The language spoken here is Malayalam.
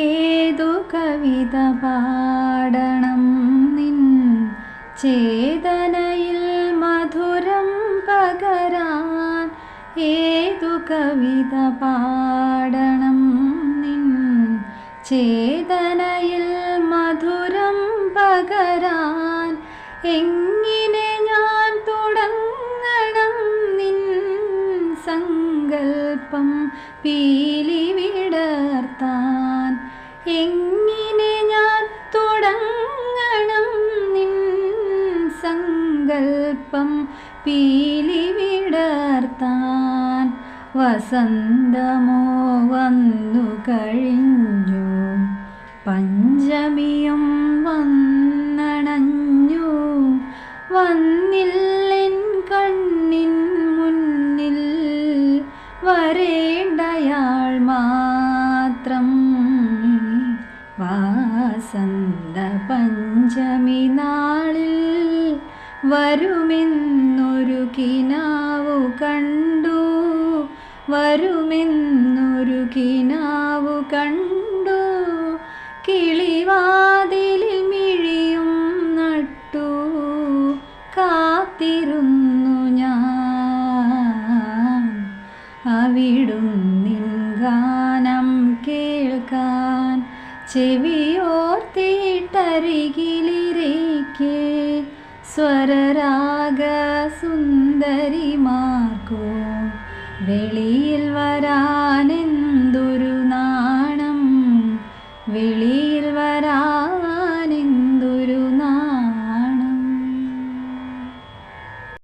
ഏതു കവിത പാടണം നിൻ ചേതനയിൽ മധുരം പകരാൻ? ഏതു കവിത പാടണം നിൻ ചേതനയിൽ മധുരം പകരാൻ? എങ്ങനെ ഞാൻ തുടങ്ങണം നിൻ സങ്കൽപ്പം പീലി വിടർത്താൻ? എങ്ങനെ ഞാൻ തുടങ്ങണം നിൻ സങ്കൽപ്പം പീലി വിടർത്താൻ? വസന്തമോ വന്നു കഴിഞ്ഞു, പഞ്ചമിയും വന്നണഞ്ഞു. വന്നില്ലെൻ കണ്ണിൻ മുന്നിൽ വരേണ്ടയാൾ മാത്രം. വാസന്ത പഞ്ചമി നാളിൽ വരുമെന്നൊരു കിനാവു കണ്ടു, വരുമെന്നൊരു കിനാവു കണ്ടു. കിളിവാതിലിൽ മിഴിയും നട്ടു കാത്തിരുന്നു ഞാൻ, അവിടുന്നിൻ ഗാനം കേൾക്കാൻ. ചെവിയോർത്തിട്ടരികിലിരിക്കെ സ്വരരാഗ സുന്ദരിമാർക്കോ വെളി